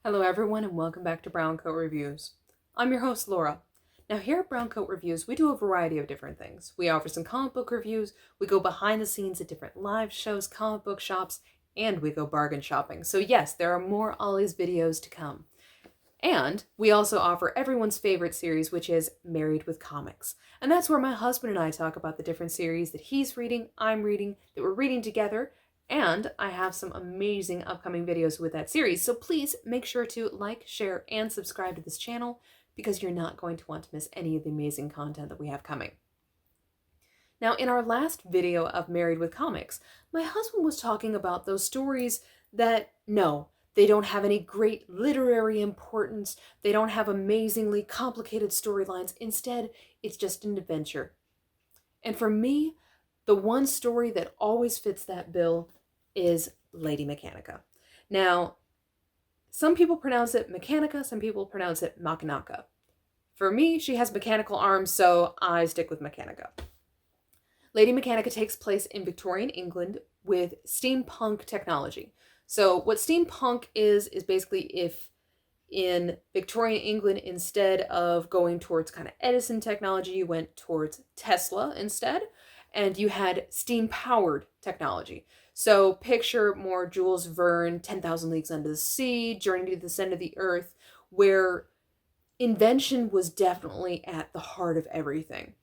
Hello everyone and welcome back to Brown Coat Reviews. I'm your host Laura. Now here at Brown Coat Reviews we do a variety of different things. We offer some comic book reviews, we go behind the scenes at different live shows, comic book shops, and we go bargain shopping. So yes, there are more Ollie's videos to come. And we also offer everyone's favorite series, which is Married with Comics. And that's where my husband and I talk about the different series that he's reading, I'm reading, that we're reading together, and I have some amazing upcoming videos with that series. So please make sure to like, share, and subscribe to this channel because you're not going to want to miss any of the amazing content that we have coming. Now, in our last video of Married with Comics, my husband was talking about those stories that, no, they don't have any great literary importance. They don't have amazingly complicated storylines. Instead, it's just an adventure. And for me, the one story that always fits that bill is Lady Mechanika. Now, some people pronounce it Mechanica, some people pronounce it Mechanica. For me, she has mechanical arms, so I stick with Mechanica. Lady Mechanika takes place in Victorian England with steampunk technology. So what steampunk is basically if in Victorian England, instead of going towards kind of Edison technology, you went towards Tesla instead, and you had steam-powered technology. So picture more Jules Verne, 10,000 Leagues Under the Sea, Journey to the Center of the Earth, where invention was definitely at the heart of everything.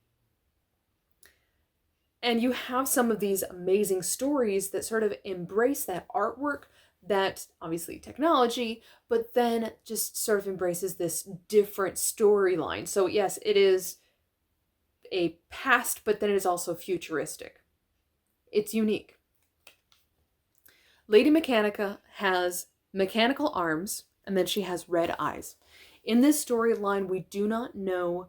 And you have some of these amazing stories that sort of embrace that artwork, that obviously technology, but then just sort of embraces this different storyline. So yes, it is a past, but then it is also futuristic. It's unique. Lady Mechanika has mechanical arms, and then she has red eyes. In this storyline, we do not know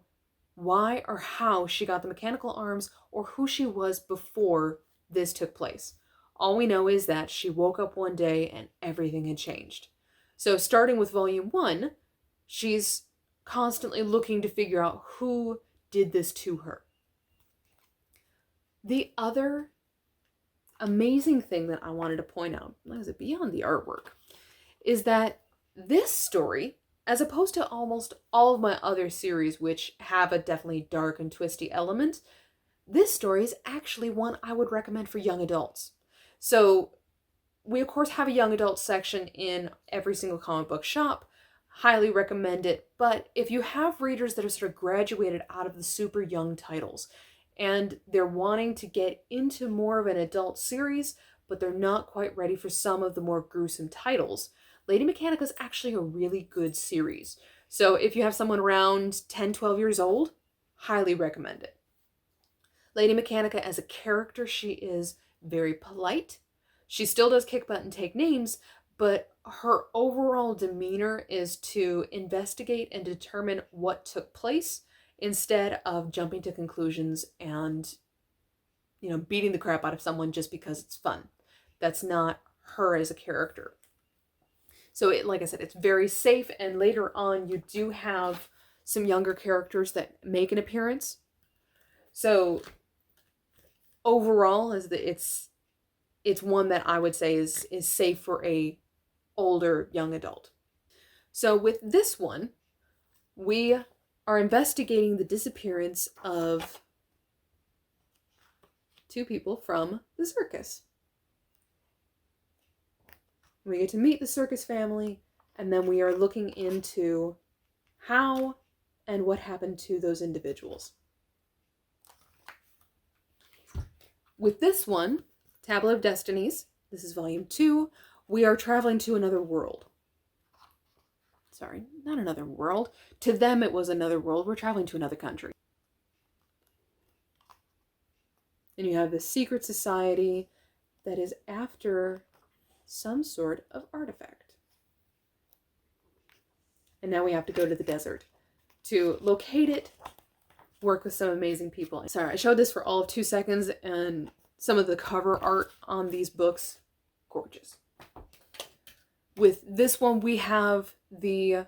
why or how she got the mechanical arms or who she was before this took place. All we know is that she woke up one day and everything had changed. So starting with volume 1, she's constantly looking to figure out who did this to her. The other amazing thing that I wanted to point out, beyond the artwork, is that this story, as opposed to almost all of my other series, which have a definitely dark and twisty element, this story is actually one I would recommend for young adults. So we, of course, have a young adult section in every single comic book shop. Highly recommend it. But if you have readers that are sort of graduated out of the super young titles and they're wanting to get into more of an adult series, but they're not quite ready for some of the more gruesome titles, Lady Mechanika is actually a really good series. So if you have someone around 10, 12 years old, highly recommend it. Lady Mechanika as a character, she is very polite. She still does kick butt and take names, but her overall demeanor is to investigate and determine what took place instead of jumping to conclusions and, beating the crap out of someone just because it's fun. That's not her as a character. So like I said, it's very safe, and later on you do have some younger characters that make an appearance. So overall, it's one that I would say is safe for a older young adult. So with this one, we are investigating the disappearance of 2 people from the circus. We get to meet the circus family, and then we are looking into how and what happened to those individuals. With this one, Tablet of Destinies, this is volume 2, we are traveling to another world. Sorry, not another world. To them it was another world. We're traveling to another country. And you have this secret society that is after some sort of artifact. And now we have to go to the desert to locate it, work with some amazing people. Sorry, I showed this for all of 2 seconds, and some of the cover art on these books, gorgeous. With this one, we have the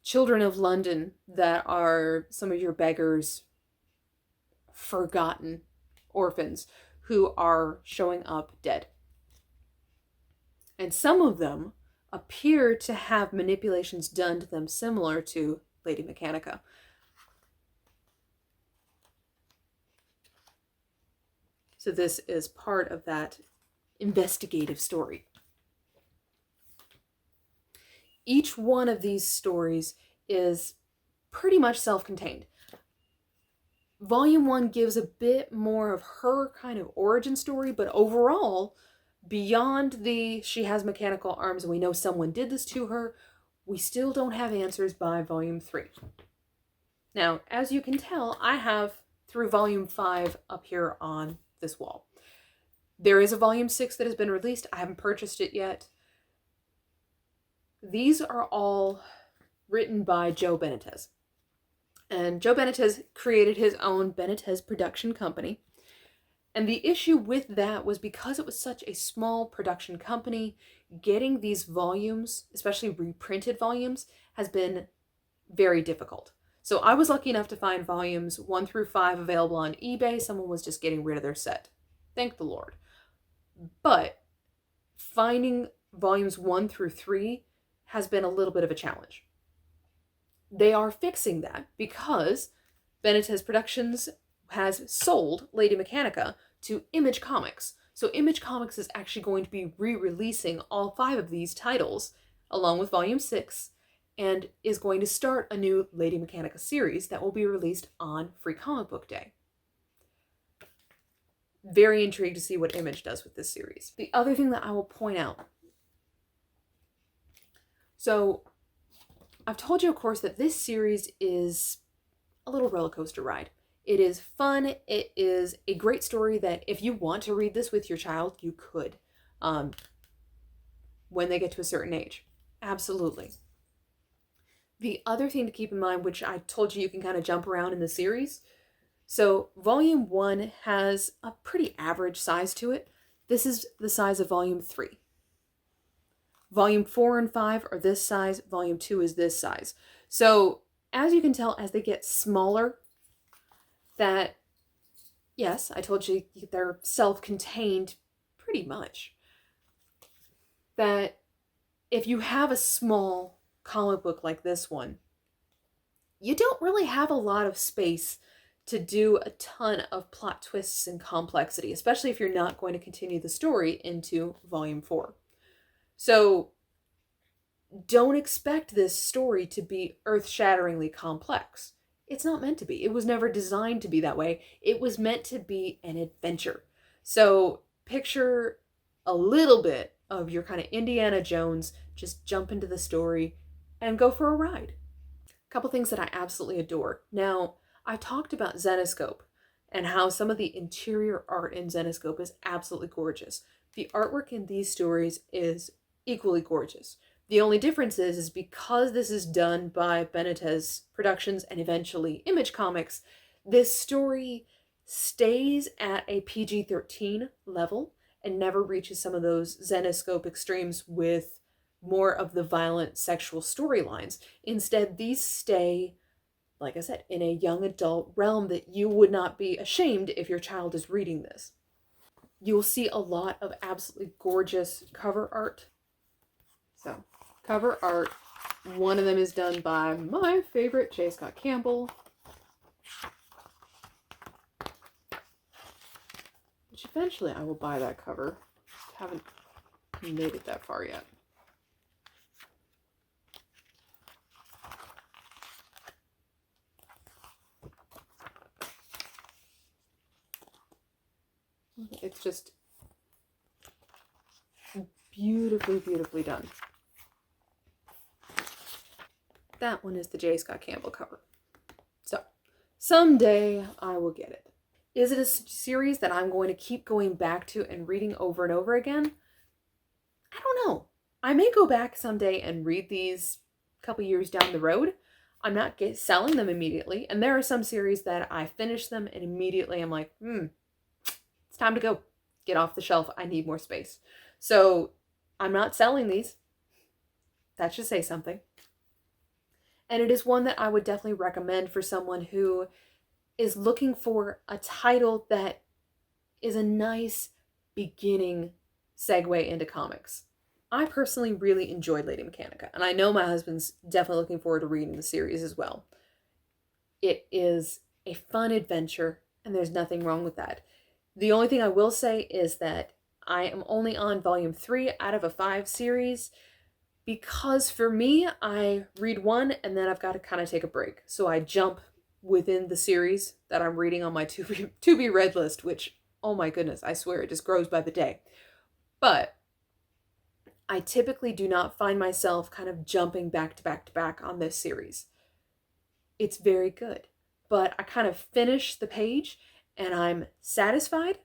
children of London that are some of your beggars, forgotten orphans who are showing up dead. And some of them appear to have manipulations done to them similar to Lady Mechanika. So this is part of that investigative story. Each one of these stories is pretty much self-contained. Volume 1 gives a bit more of her kind of origin story, but overall, beyond the she has mechanical arms and we know someone did this to her, we still don't have answers by Volume 3. Now, as you can tell, I have through Volume 5 up here on this wall. There is a Volume 6 that has been released. I haven't purchased it yet. These are all written by Joe Benitez. And Joe Benitez created his own Benitez production company. And the issue with that was because it was such a small production company, getting these volumes, especially reprinted volumes, has been very difficult. So I was lucky enough to find volumes 1 through 5 available on eBay. Someone was just getting rid of their set. Thank the Lord. But finding volumes 1 through 3 has been a little bit of a challenge. They are fixing that because Benitez Productions has sold Lady Mechanika to imagecomics. So imagecomics is actually going to be re-releasing all 5 of these titles along with Volume 6 and is going to start a new Lady Mechanika series that will be released on Free Comic Book Day. Very intrigued to see what Image does with this series. The other thing that I will point out, so I've told you, of course, that this series is a little roller coaster ride. It is fun. It is a great story that if you want to read this with your child, you could when they get to a certain age. Absolutely. The other thing to keep in mind, which I told you can kind of jump around in the series. So Volume 1 has a pretty average size to it. This is the size of Volume 3. Volume 4 and 5 are this size. Volume 2 is this size. So as you can tell, as they get smaller, that, yes, I told you they're self-contained pretty much. That if you have a small comic book like this one, you don't really have a lot of space to do a ton of plot twists and complexity, especially if you're not going to continue the story into Volume 4. So don't expect this story to be earth-shatteringly complex. It's not meant to be. It was never designed to be that way. It was meant to be an adventure. So picture a little bit of your kind of Indiana Jones, just jump into the story and go for a ride. A couple things that I absolutely adore. Now, I talked about Zenescope and how some of the interior art in Zenescope is absolutely gorgeous. The artwork in these stories is equally gorgeous. The only difference is because this is done by Benitez Productions and eventually Image Comics, this story stays at a PG-13 level and never reaches some of those Zenescope extremes with more of the violent sexual storylines. Instead, these stay, like I said, in a young adult realm that you would not be ashamed if your child is reading this. You'll see a lot of absolutely gorgeous cover art. So, cover art. One of them is done by my favorite, J. Scott Campbell. Which eventually I will buy that cover. Haven't made it that far yet. It's just beautifully, beautifully done. That one is the J. Scott Campbell cover. So, someday I will get it. Is it a series that I'm going to keep going back to and reading over and over again? I don't know. I may go back someday and read these a couple years down the road. I'm not selling them immediately. And there are some series that I finish them and immediately I'm like, it's time to go. Get off the shelf. I need more space. So I'm not selling these. That should say something. And it is one that I would definitely recommend for someone who is looking for a title that is a nice beginning segue into comics. I personally really enjoyed Lady Mechanika, and I know my husband's definitely looking forward to reading the series as well. It is a fun adventure, and there's nothing wrong with that. The only thing I will say is that I am only on volume 3 out of a 5 series, because for me, I read one and then I've got to kind of take a break. So I jump within the series that I'm reading on my to be read list, which, oh my goodness, I swear it just grows by the day. But I typically do not find myself kind of jumping back to back to back on this series. It's very good, but I kind of finish the page and I'm satisfied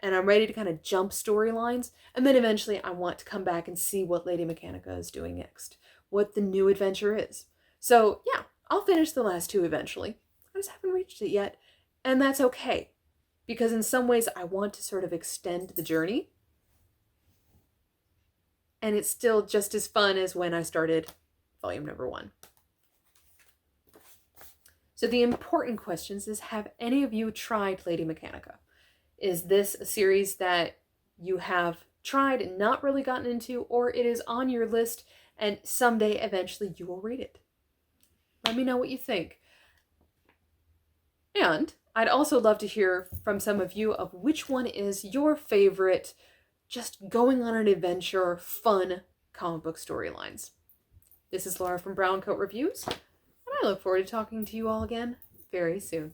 and I'm ready to kind of jump storylines, and then eventually I want to come back and see what Lady Mechanika is doing next, what the new adventure is. So yeah, I'll finish the last 2 eventually. I just haven't reached it yet, and that's okay, because in some ways I want to sort of extend the journey, and it's still just as fun as when I started volume number 1. So the important questions is, have any of you tried Lady Mechanika? Is this a series that you have tried and not really gotten into, or it is on your list and someday eventually you will read it? Let me know what you think. And I'd also love to hear from some of you of which one is your favorite, just going on an adventure, fun comic book storylines. This is Laura from Browncoat Reviews, and I look forward to talking to you all again very soon.